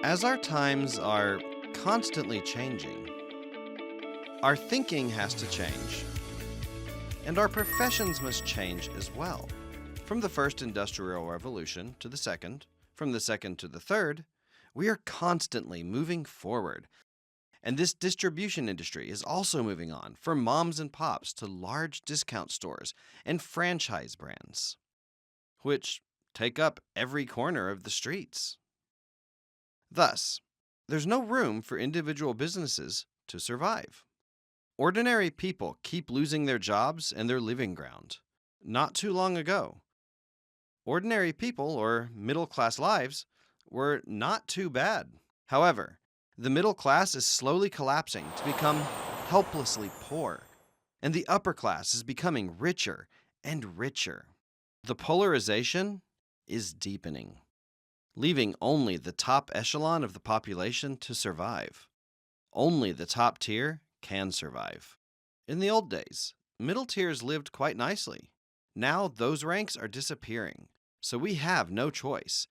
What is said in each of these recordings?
As our times are constantly changing, our thinking has to change, and our professions must change as well. From the first industrial revolution to the second, from the second to the third, we are constantly moving forward. And this distribution industry is also moving on from moms and pops to large discount stores and franchise brands, which take up every corner of the streets. Thus, there's no room for individual businesses to survive. Ordinary people keep losing their jobs and their living ground. Not too long ago, ordinary people or middle class lives were not too bad. However, the middle class is slowly collapsing to become helplessly poor, and the upper class is becoming richer and richer. The polarization is deepening, leaving only the top echelon of the population to survive. Only the top tier can survive. In the old days, middle tiers lived quite nicely. Now those ranks are disappearing, so we have no choice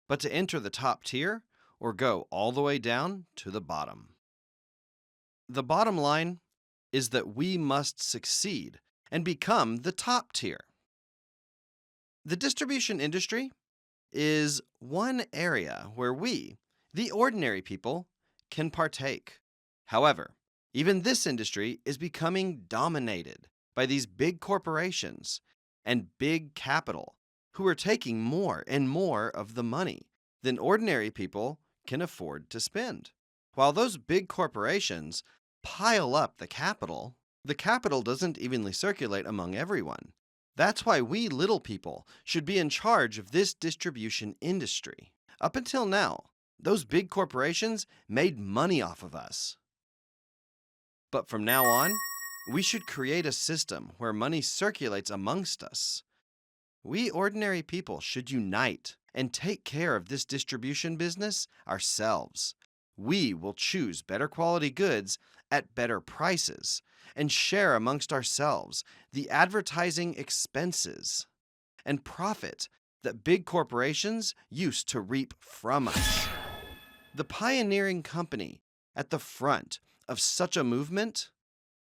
but to enter the top tier or go all the way down to the bottom. The bottom line is that we must succeed and become the top tier. The distribution industry is one area where we, the ordinary people, can partake. However, even this industry is becoming dominated by these big corporations and big capital who are taking more and more of the money than ordinary people can afford to spend. While those big corporations pile up the capital doesn't evenly circulate among everyone. That's why we little people should be in charge of this distribution industry. Up until now, those big corporations made money off of us. But from now on, we should create a system where money circulates amongst us. We ordinary people should unite and take care of this distribution business ourselves. We will choose better quality goods at better prices and share amongst ourselves the advertising expenses and profit that big corporations used to reap from us. The pioneering company at the front of such a movement,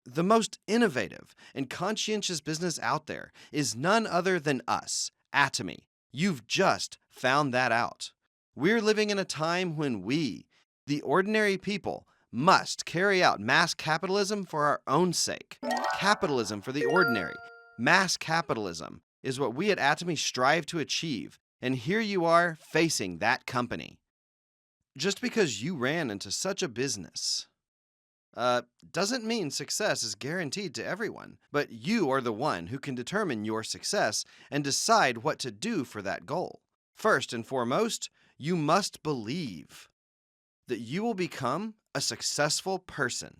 the most innovative and conscientious business out there, is none other than us, Atomy. You've just found that out. We're living in a time when we, the ordinary people, must carry out mass capitalism for our own sake. Capitalism for the ordinary. Mass capitalism is what we at Atomy strive to achieve, and here you are facing that company. Just because you ran into such a business doesn't mean success is guaranteed to everyone, but you are the one who can determine your success and decide what to do for that goal. First and foremost, you must believe that you will become a successful person.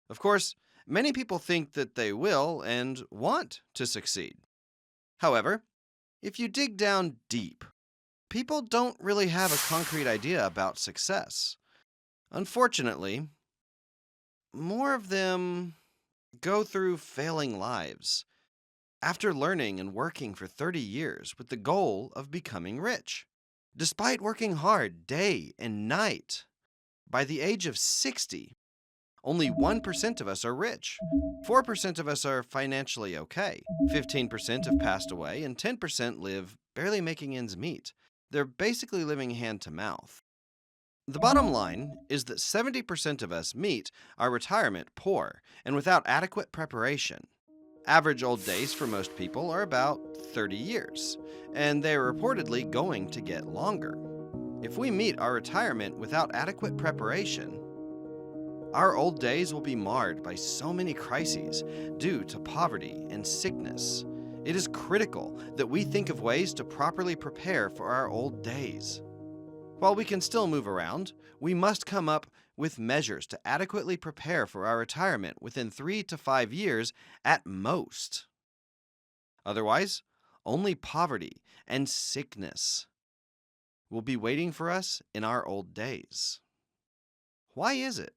Of course, many people think that they will and want to succeed. However, if you dig down deep, people don't really have a concrete idea about success. Unfortunately, more of them go through failing lives after learning and working for 30 years with the goal of becoming rich. Despite working hard day and night, by the age of 60, only 1% of us are rich. 4% of us are financially okay. 15% have passed away, and 10% live barely making ends meet. They're basically living hand to mouth. The bottom line is that 70% of us meet our retirement poor and without adequate preparation. Average old days for most people are about 30 years, and they're reportedly going to get longer. If we meet our retirement without adequate preparation, our old days will be marred by so many crises due to poverty and sickness. It is critical that we think of ways to properly prepare for our old days. While we can still move around, we must come up with measures to adequately prepare for our retirement within 3 to 5 years at most. Otherwise, only poverty and sickness will be waiting for us in our old days. Why is it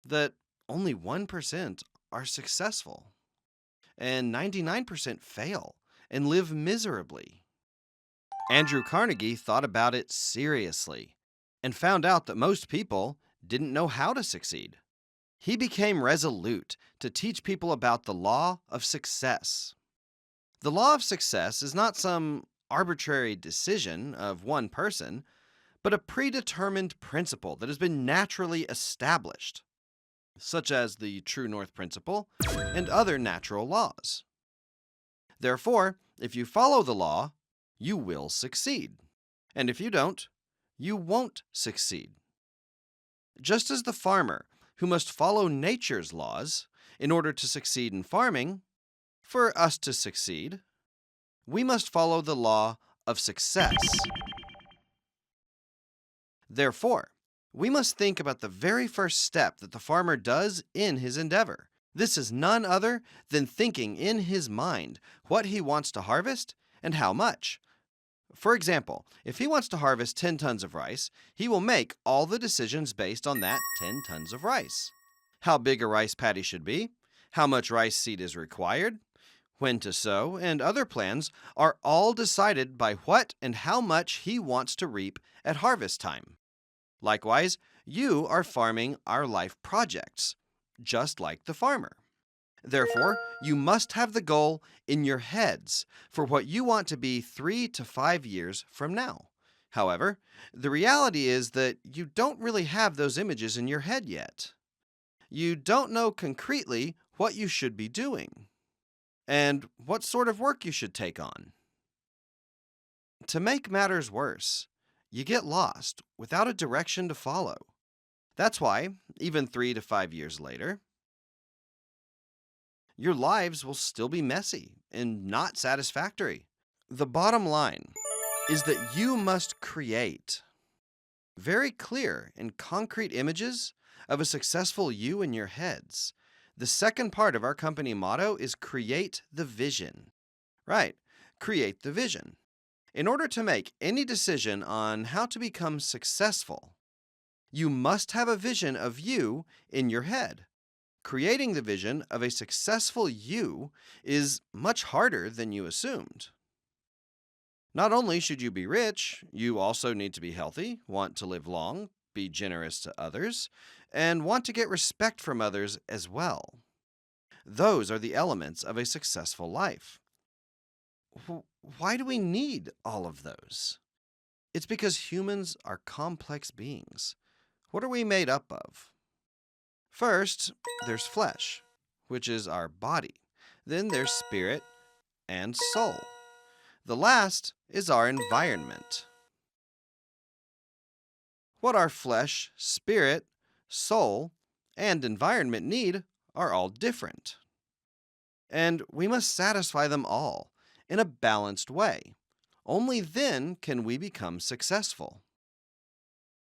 that only 1% are successful and 99% fail and live miserably? Andrew Carnegie thought about it seriously and found out that most people didn't know how to succeed. He became resolute to teach people about the law of success. The law of success is not some arbitrary decision of one person, but a predetermined principle that has been naturally established, such as the True North Principle and other natural laws. Therefore, if you follow the law, you will succeed. And if you don't, you won't succeed. Just as the farmer, who must follow nature's laws in order to succeed in farming, for us to succeed, we must follow the law of success. Therefore, we must think about the very first step that the farmer does in his endeavor. This is none other than thinking in his mind what he wants to harvest and how much. For example, if he wants to harvest 10 tons of rice, he will make all the decisions based on that 10 tons of rice. How big a rice paddy should be, how much rice seed is required, when to sow, and other plans are all decided by what and how much he wants to reap at harvest time. Likewise, you are farming our life projects, just like the farmer. Therefore, you must have the goal in your heads for what you want to be 3 to 5 years from now. However, the reality is that you don't really have those images in your head yet. You don't know concretely what you should be doing and what sort of work you should take on. To make matters worse, you get lost without a direction to follow. That's why, even 3 to 5 years later, your lives will still be messy and not satisfactory. The bottom line is that you must create very clear and concrete images of a successful you in your heads. The second part of our company motto is create the vision. Right, create the vision. In order to make any decision on how to become successful, you must have a vision of you in your head. Creating the vision of a successful you is much harder than you assumed. Not only should you be rich, you also need to be healthy, want to live long, be generous to others, and want to get respect from others as well. Those are the elements of a successful life. Why do we need all of those? It's because humans are complex beings. What are we made up of? First, there's flesh, which is our body. Then there's spirit and soul. The last is our environment. What our flesh, spirit, soul, and environment need are all different. And we must satisfy them all in a balanced way. Only then can we become successful.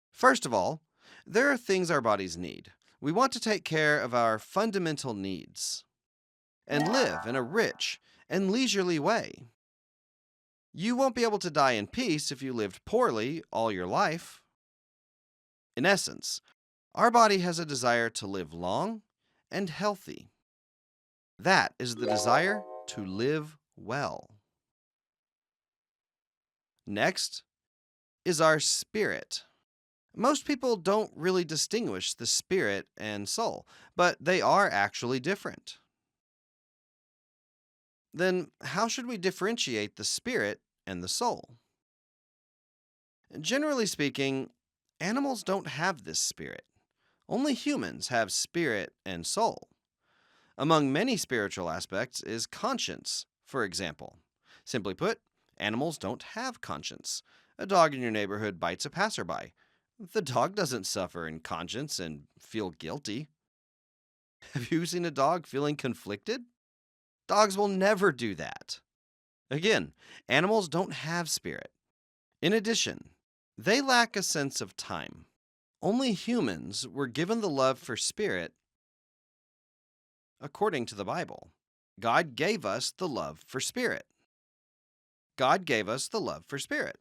First of all, there are things our bodies need. We want to take care of our fundamental needs and live in a rich and leisurely way. You won't be able to die in peace if you lived poorly all your life. In essence, our body has a desire to live long and healthy. That is the desire to live well. Next is our spirit. Most people don't really distinguish the spirit and soul, but they are actually different. Then, how should we differentiate the spirit and the soul? Generally speaking, animals don't have this spirit. Only humans have spirit and soul. Among many spiritual aspects is conscience, for example. Simply put, animals don't have conscience. A dog in your neighborhood bites a passerby. The dog doesn't suffer in conscience and feel guilty. Have you seen a dog feeling conflicted? Dogs will never do that. Again, animals don't have spirit. In addition, they lack a sense of time. Only humans were given the love for spirit according to the Bible. God gave us the love for spirit. God gave us the love for spirit.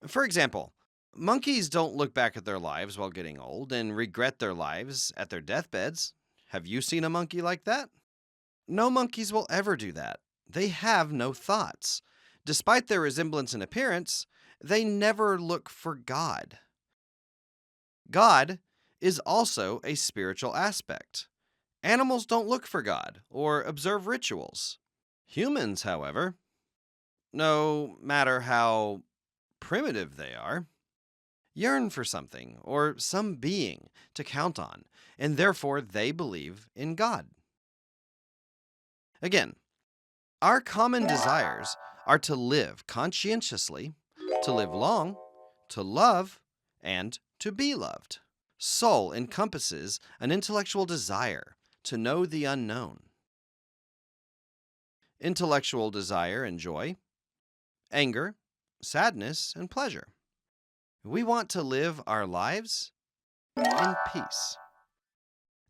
For example, monkeys don't look back at their lives while getting old and regret their lives at their deathbeds. Have you seen a monkey like that? No monkeys will ever do that. They have no thoughts. Despite their resemblance in appearance, they never look for God. God is also a spiritual aspect. Animals don't look for God or observe rituals. Humans, however, no matter how primitive they are, yearn for something or some being to count on, and therefore they believe in God. Again, our common desires are to live conscientiously, to live long, to love, and to be loved. Soul encompasses an intellectual desire to know the unknown. Intellectual desire and joy, anger, sadness, and pleasure. We want to live our lives in peace.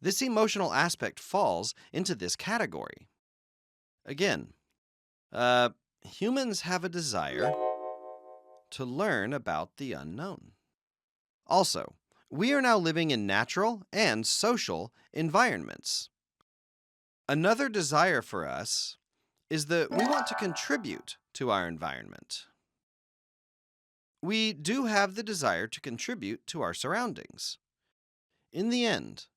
This emotional aspect falls into this category. Again, humans have a desire to learn about the unknown. Also, we are now living in natural and social environments. Another desire for us is that we want to contribute to our environment. We do have the desire to contribute to our surroundings. In the end,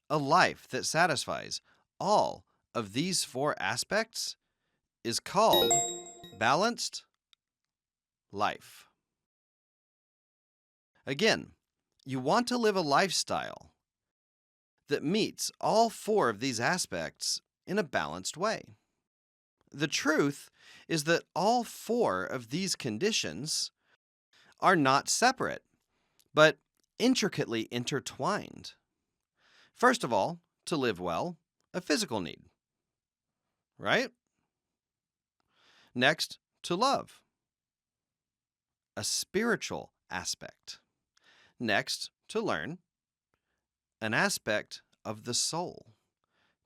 a life that satisfies all of these four aspects is called balanced life. Again, you want to live a lifestyle that meets all four of these aspects in a balanced way. The truth is that all four of these conditions are not separate, but intricately intertwined. First of all, to live well, a physical need, right? Next, to love, a spiritual aspect. Next, to learn, an aspect of the soul,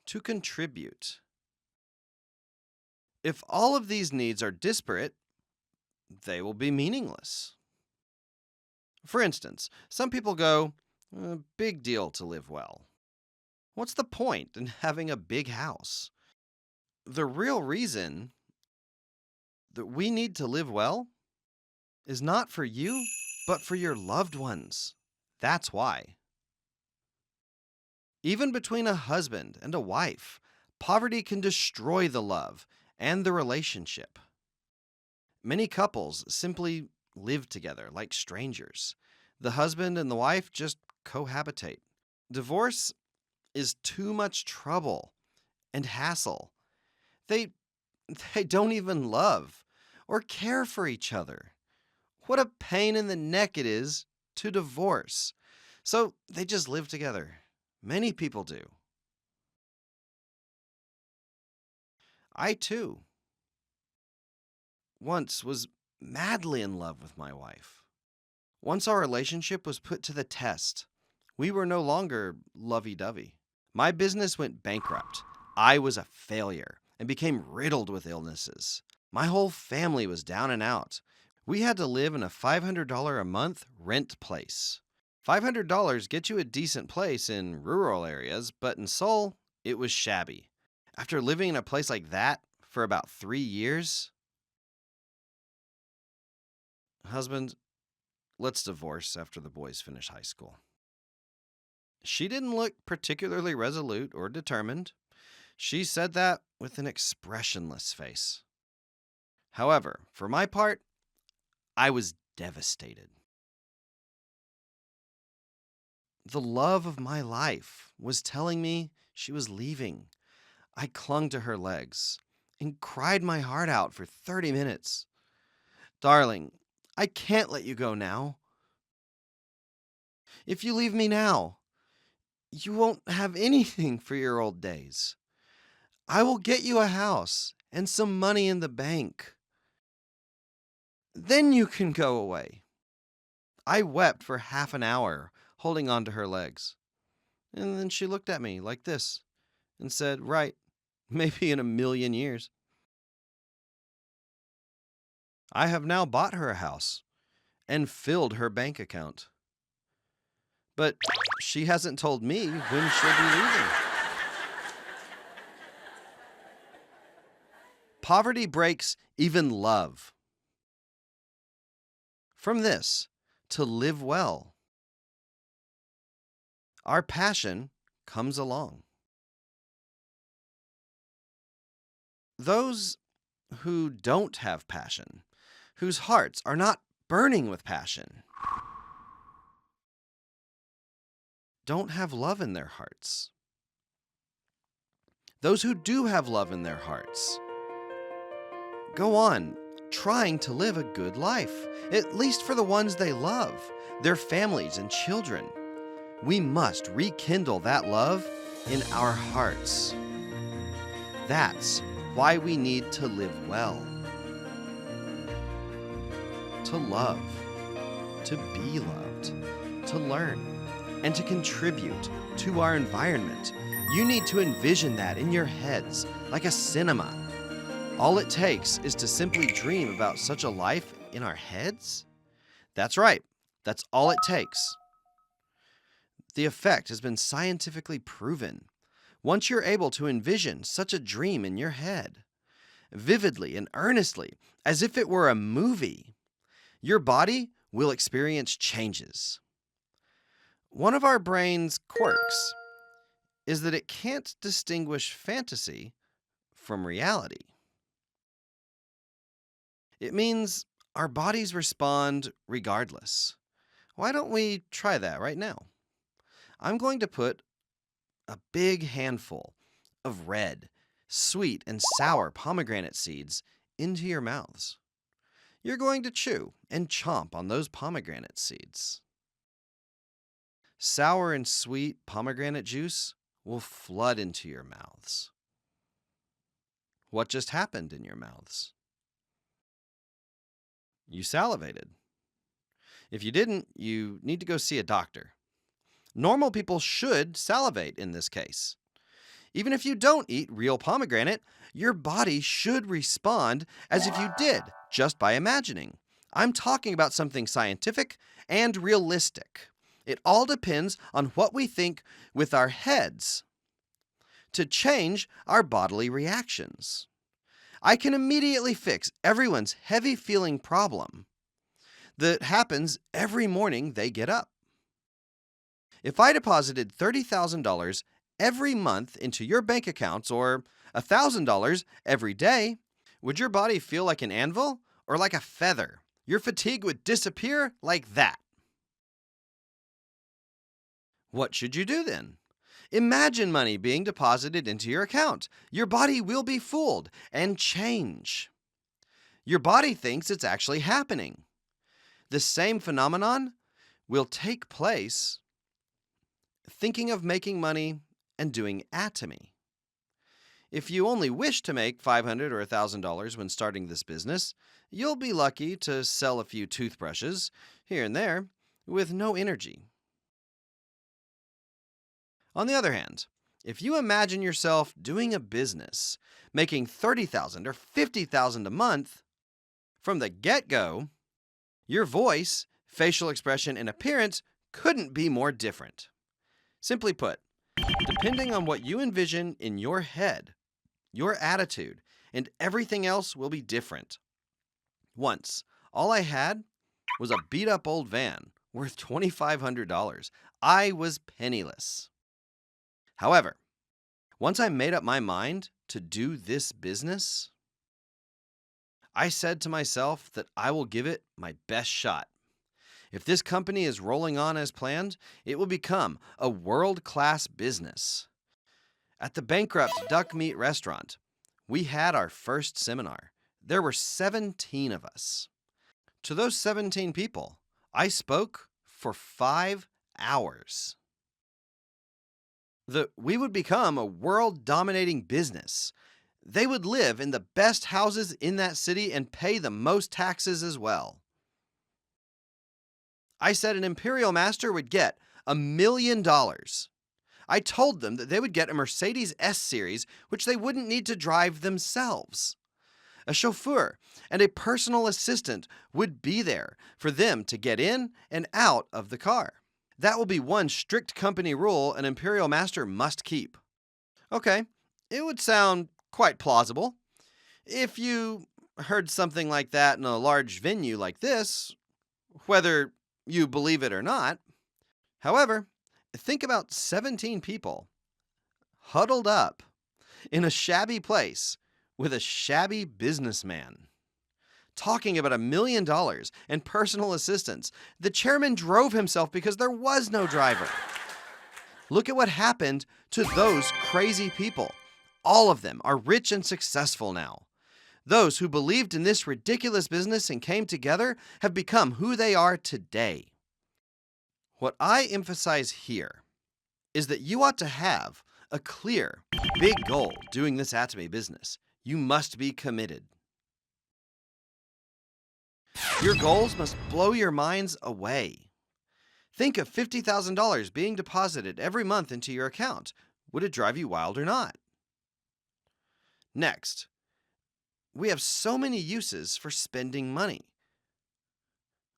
to contribute. If all of these needs are disparate, they will be meaningless. For instance, some people go, big deal to live well. What's the point in having a big house? The real reason that we need to live well is not for you, but for your loved ones. That's why. Even between a husband and a wife, poverty can destroy the love and the relationship. Many couples simply live together like strangers. The husband and the wife just cohabitate. Divorce is too much trouble and hassle. They don't even love or care for each other. What a pain in the neck it is to divorce. So they just live together. Many people do. I too once was madly in love with my wife. Once our relationship was put to the test, we were no longer lovey-dovey. My business went bankrupt. I was a failure and became riddled with illnesses. My whole family was down and out. We had to live in a $500 a month rent place. $500 gets you a decent place in rural areas, but in Seoul, it was shabby. After living in a place like that for about 3 years, husband, let's divorce after the boys finish high school. She didn't look particularly resolute or determined. She said that with an expressionless face. However, for my part, I was devastated. The love of my life was telling me she was leaving. I clung to her legs and cried my heart out for 30 minutes. Darling, I can't let you go now. If you leave me now, you won't have anything for your old days. I will get you a house and some money in the bank. Then you can go away. I wept for half an hour, holding on to her legs. And then she looked at me like this and said, right, maybe in a million years. I have now bought her a house and filled her bank account. But she hasn't told me when she'll be leaving. Poverty breaks even love. from this to live well. Our passion comes along. Those who don't have passion, whose hearts are not burning with passion, don't have love in their hearts. Those who do have love in their hearts go on trying to live a good life, at least for the ones they love, their families and children. We must rekindle that love in our hearts. That's why we need to live well, to love, to be loved, to learn, and to contribute to our environment. You need to envision that in your heads like a cinema. All it takes is to simply dream about such a life in our heads. That's right. That's all it takes. The effect has been scientifically proven. Once you're able to envision such a dream in your head, vividly and earnestly, as if it were a movie, your body will experience changes. One of our brain's quirks is that it can't distinguish fantasy from reality. It means our bodies respond regardless. Why don't we try that right now? I'm going to put a big handful of red, sweet, and sour pomegranate seeds into your mouths. You're going to chew and chomp on those pomegranate seeds. Sour and sweet pomegranate juice will flood into your mouths. What just happened in your mouths? You salivated. If you didn't, you need to go see a doctor. Normal people should salivate in this case. Even if you don't eat real pomegranate, your body should respond as if you did, just by imagining. I'm talking about something scientific and realistic. It all depends on what we think with our heads to change our bodily reactions. I can immediately fix everyone's heavy-feeling problem that happens every morning they get up. If I deposited $30,000 every month into your bank accounts, or $1,000 every day, would your body feel like an anvil or like a feather? Your fatigue would disappear like that. What should you do then? Imagine money being deposited into your account. Your body will be fooled and change. Your body thinks it's actually happening. The same phenomenon will take place thinking of making money and doing atomy. If you only wish to make $500 or $1,000 when starting this business, you'll be lucky to sell a few toothbrushes here and there with no energy. On the other hand, if you imagine yourself doing a business, making $30,000 or $50,000 a month, from the get-go, your voice, facial expression, and appearance couldn't be more different. Simply put, depending on what you envision in your head, your attitude, and everything else will be different. Once, all I had was a beat-up old van worth $2,500. I was penniless. However, once I made up my mind to do this business, I said to myself that I will give it my best shot. If this company is rolling on as planned, it will become a world-class business. At the bankrupt Duck Meat restaurant, we had our first seminar. There were 17 of us. To those 17 people, I spoke for 5 hours. That we would become a world-dominating business. They would live in the best houses in that city and pay the most taxes as well. I said an Imperial Master would get $1 million. I told them that they would get a Mercedes S-Series, which they wouldn't need to drive themselves. A chauffeur and a personal assistant would be there for them to get in and out of the car. That will be one strict company rule an Imperial Master must keep. Okay, it would sound quite plausible. If you heard something like that in a large venue like this, whether you believe it or not. However, think about 17 people huddled up in a shabby place with a shabby businessman talking about $1 million and personal assistance. The chairman drove himself because there was no driver. Look at what happened to those crazy people. All of them are rich and successful now. Those who believed in this ridiculous business and came together have become who they are today. What I emphasize here is that you ought to have a clear, big goal doing this Atomy business. You must be committed. Your goals must blow your minds away. Think of $50,000 being deposited every month into your account. Would it drive you wild or not? Next, we have so many uses for spending money.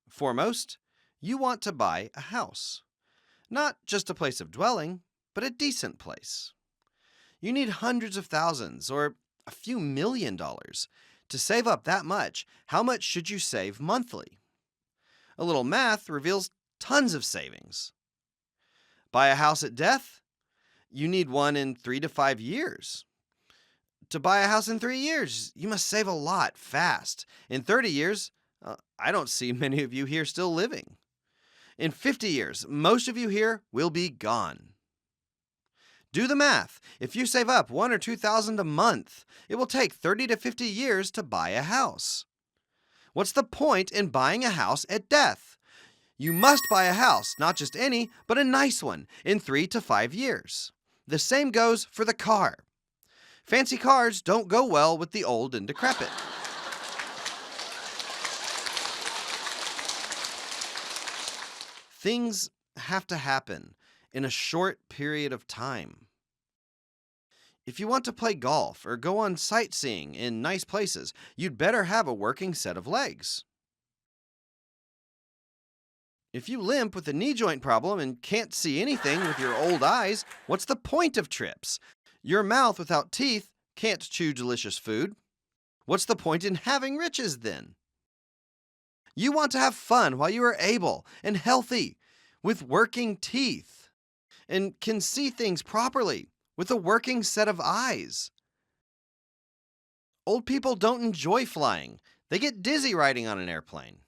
Foremost, you want to buy a house. Not just a place of dwelling, but a decent place. You need hundreds of thousands or a few $1,000,000 to save up that much. How much should you save monthly? A little math reveals tons of savings. Buy a house at death? You need one in 3 to 5 years. To buy a house in 3 years, you must save a lot fast. In 30 years, I don't see many of you here still living. In 50 years, most of you here will be gone. Do the math. If you save up $1,000 or $2,000 a month, it will take 30 to 50 years to buy a house. What's the point in buying a house at death? You must buy a house, not just any, but a nice one, in 3 to 5 years. The same goes for the car. Fancy cars don't go well with the old and decrepit. Things have to happen in a short period of time. If you want to play golf or go on sightseeing in nice places, you'd better have a working set of legs. If you limp with a knee joint problem and can't see anything with your old eyes, what's the point of trips? Your mouth without teeth can't chew delicious food. What's the point in having riches then? You want to have fun while you are able and healthy with working teeth and can see things properly with a working set of eyes. Old people don't enjoy flying. They get dizzy riding on an airplane.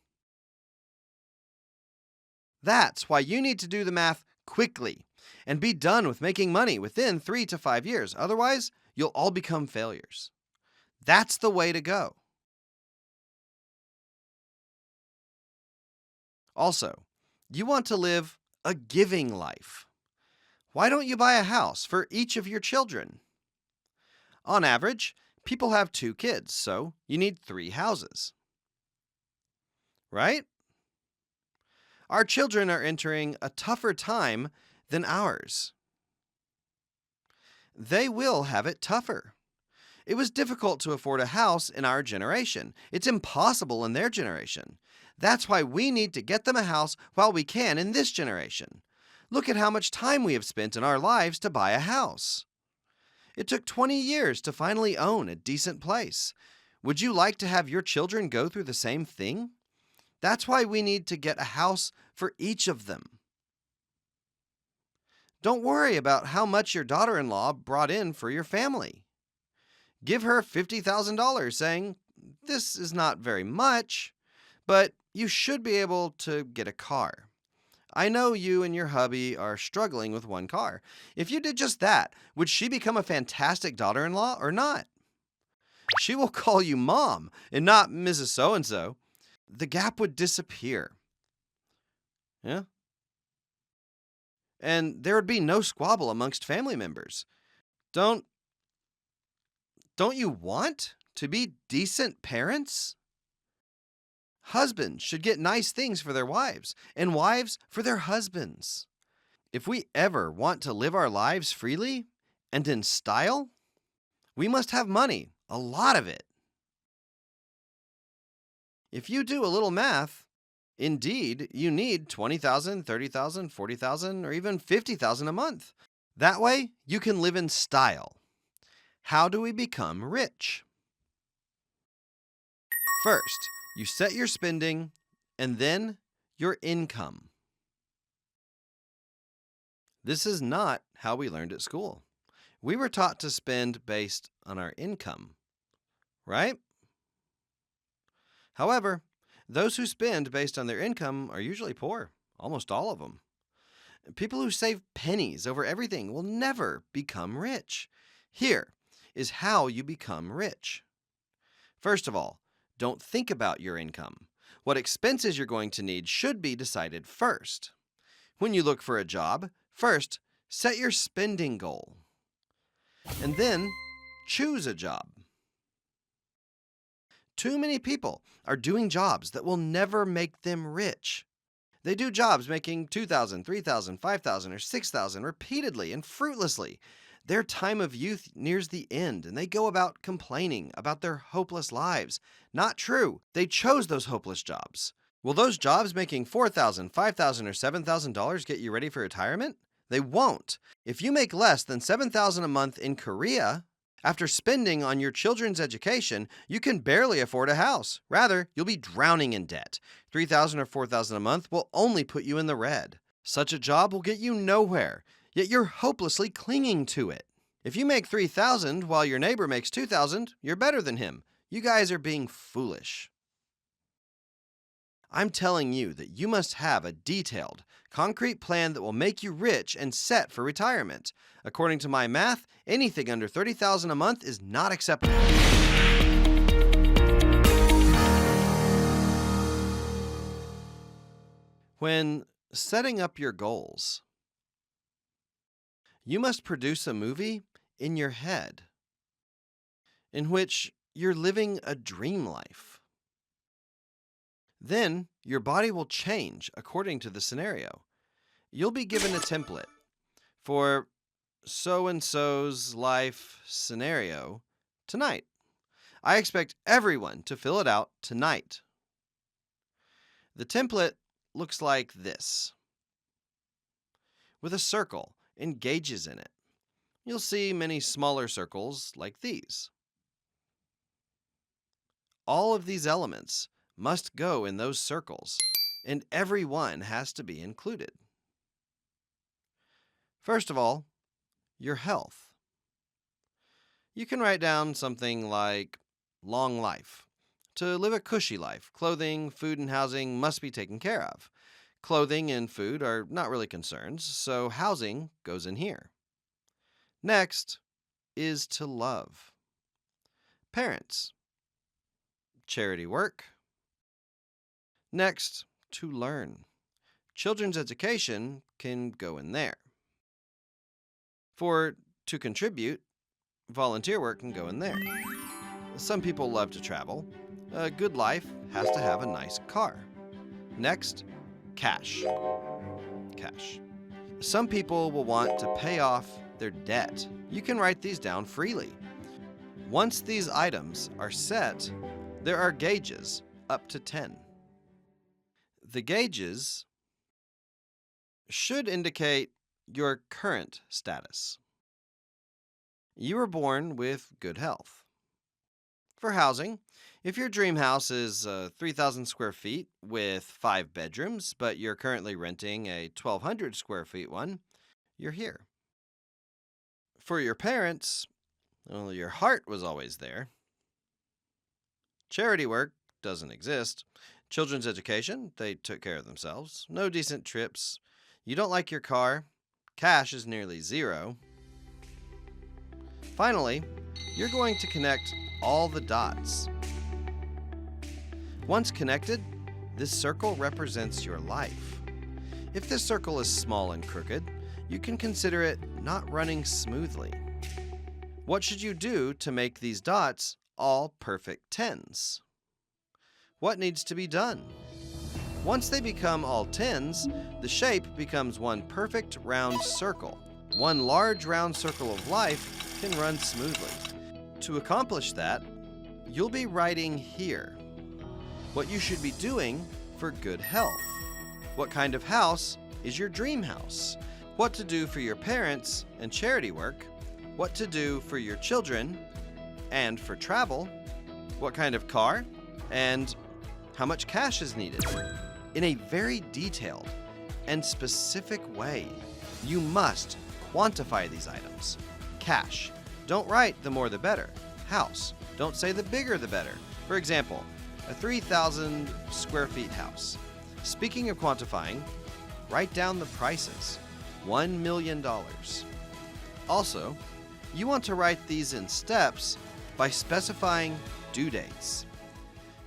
That's why you need to do the math quickly and be done with making money within 3 to 5 years. Otherwise, you'll all become failures. That's the way to go. Also, you want to live a giving life. Why don't you buy a house for each of your children? On average, people have 2 kids, so you need 3 houses. Right? Our children are entering a tougher time than ours. They will have it tougher. It was difficult to afford a house in our generation. It's impossible in their generation. That's why we need to get them a house while we can in this generation. Look at how much time we have spent in our lives to buy a house. It took 20 years to finally own a decent place. Would you like to have your children go through the same thing? That's why we need to get a house for each of them. Don't worry about how much your daughter-in-law brought in for your family. Give her $50,000 saying, "This is not very much, but you should be able to get a car. I know you and your hubby are struggling with one car." If you did just that, would she become a fantastic daughter-in-law or not? She will call you Mom and not Mrs. So-and-so. The gap would disappear. Yeah? And there would be no squabble amongst family members. Don't you want to be decent parents? Husbands should get nice things for their wives, and wives for their husbands. If we ever want to live our lives freely and in style, we must have money, a lot of it. If you do a little math, indeed, you need $20,000, $30,000, $40,000, or even $50,000 a month. That way, you can live in style. How do we become rich? First, you set your spending, and then your income. This is not how we learned at school. We were taught to spend based on our income, right? However, those who spend based on their income are usually poor, almost all of them. People who save pennies over everything will never become rich. Here is how you become rich. First of all, don't think about your income. What expenses you're going to need should be decided first. When you look for a job, first, set your spending goal. And then, choose a job. Too many people are doing jobs that will never make them rich. They do jobs making $2,000, $3,000, $5,000, or $6,000 repeatedly and fruitlessly. Their time of youth nears the end, and they go about complaining about their hopeless lives. Not true. They chose those hopeless jobs. Will those jobs making $4,000, $5,000, or $7,000 get you ready for retirement? They won't. If you make less than $7,000 a month in Korea, after spending on your children's education, you can barely afford a house. Rather, you'll be drowning in debt. $3,000 or $4,000 a month will only put you in the red. Such a job will get you nowhere, yet you're hopelessly clinging to it. If you make $3,000 while your neighbor makes $2,000, you're better than him. You guys are being foolish. I'm telling you that you must have a detailed, concrete plan that will make you rich and set for retirement. According to my math, anything under $30,000 a month is not acceptable. When setting up your goals, you must produce a movie in your head in which you're living a dream life. Then your body will change according to the scenario. You'll be given a template for so-and-so's life scenario tonight. I expect everyone to fill it out tonight. The template looks like this, with a circle and gauges in it. You'll see many smaller circles like these. All of these elements must go in those circles, and every one has to be included. First of all, your health. You can write down something like long life. To live a cushy life, clothing, food, and housing must be taken care of. Clothing and food are not really concerns, so housing goes in here. Next is to love. Parents. Charity work. Next, to learn. Children's education can go in there. To contribute, volunteer work can go in there. Some people love to travel. A good life has to have a nice car. Next, cash. Cash. Some people will want to pay off their debt. You can write these down freely. Once these items are set, there are gauges up to 10. The gauges should indicate your current status. You were born with good health. For housing, if your dream house is 3,000 square feet with 5 bedrooms, but you're currently renting a 1,200 square feet one, you're here. For your parents, well, your heart was always there. Charity work doesn't exist. Children's education, they took care of themselves. No decent trips. You don't like your car. Cash is nearly zero. Finally, you're going to connect all the dots. Once connected, this circle represents your life. If this circle is small and crooked, you can consider it not running smoothly. What should you do to make these dots all perfect tens? What needs to be done? Once they become all tens, the shape becomes one perfect round circle. One large round circle of life can run smoothly. To accomplish that, you'll be writing here what you should be doing for good health. What kind of house is your dream house? What to do for your parents and charity work? What to do for your children and for travel? What kind of car? And how much cash is needed? in a very detailed and specific way. You must quantify these items. Cash. Don't write the more the better. House. Don't say the bigger the better. For example, a 3,000 square feet house. Speaking of quantifying, write down the prices. $1 million. Also, you want to write these in steps by specifying due dates.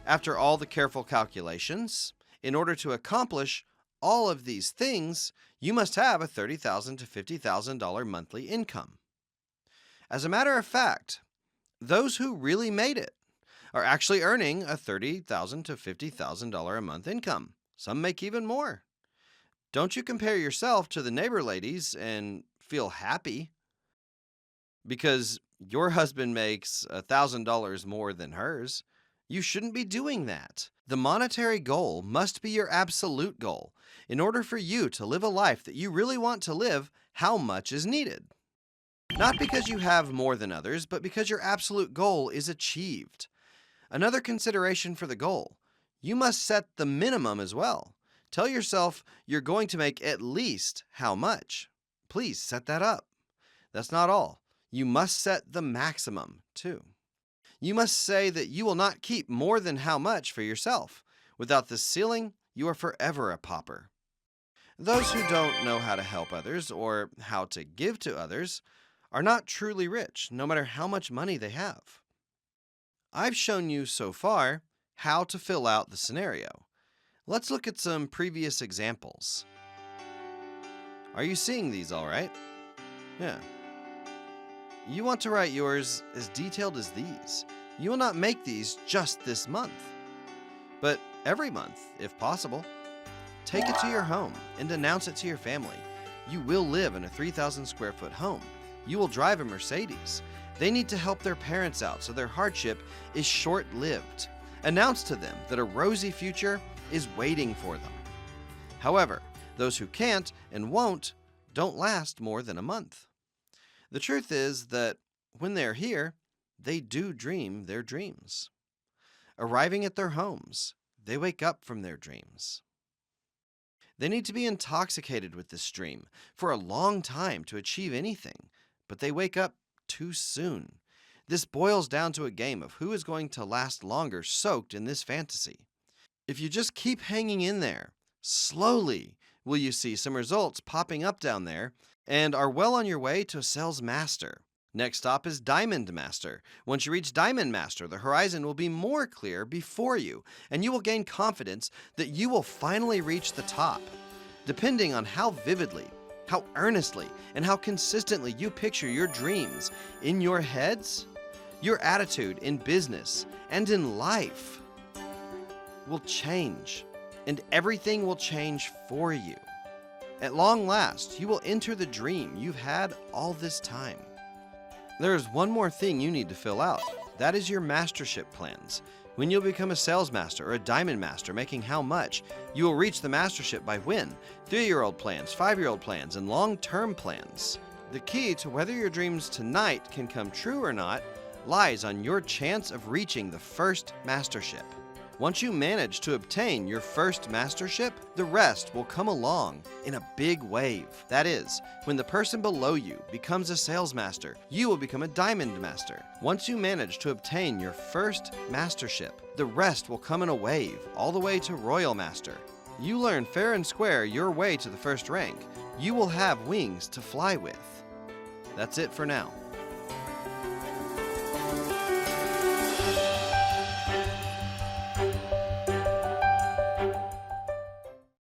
After all the careful calculations, in order to accomplish all of these things, you must have a $30,000 to $50,000 monthly income. As a matter of fact, those who really made it are actually earning a $30,000 to $50,000 a month income. Some make even more. Don't you compare yourself to the neighbor ladies and feel happy because your husband makes $1,000 more than hers. You shouldn't be doing that. The monetary goal must be your absolute goal. In order for you to live a life that you really want to live, how much is needed? Not because you have more than others, but because your absolute goal is achieved. Another consideration for the goal: you must set the minimum as well. Tell yourself you're going to make at least how much. Please set that up. That's not all. You must set the maximum too. You must say that you will not keep more than how much for yourself. Without this ceiling, you are forever a pauper. Those who don't know how to help others or how to give to others are not truly rich, no matter how much money they have. I've shown you so far how to fill out the scenario. Let's look at some previous examples. Are you seeing these all right? Yeah. You want to write yours as detailed as these. You will not make these just this month, but every month, if possible. Take it to your home and announce it to your family. You will live in a 3,000 square foot home. You will drive a Mercedes. They need to help their parents out, so their hardship is short-lived. Announce to them that a rosy future is waiting for them. However, those who can't and won't don't last more than a month. The truth is that when they're here, they do dream their dreams. Arriving at their homes, they wake up from their dreams. They need to be intoxicated with this dream for a long time to achieve anything, but they wake up too soon. This boils down to a game of who is going to last longer soaked in this fantasy. If you just keep hanging in there, slowly will you see some results popping up down there and are well on your way to a sales master. Next stop is Diamond Master. Once you reach Diamond Master, the horizon will be more clear before you, and you will gain confidence that you will finally reach the top. Depending on how vividly, how earnestly, and how consistently you picture your dreams in your heads, your attitude in business and in life will change, and everything will change for you. At long last, you will enter the dream you've had all this time. There is one more thing you need to fill out. That is your mastership plans. When you'll become a sales master or a diamond master, making how much, you will reach the mastership by when. 3-year-old plans, 5-year-old plans, and long-term plans. The key to whether your dreams tonight can come true or not lies on your chance of reaching the first mastership. Once you manage to obtain your first mastership, the rest will come along in a big wave. That is, when the person below you becomes a sales master, you will become a diamond master. Once you manage to obtain your first mastership, the rest will come in a wave, all the way to royal master. You learn fair and square your way to the first rank. You will have wings to fly with. That's it for now.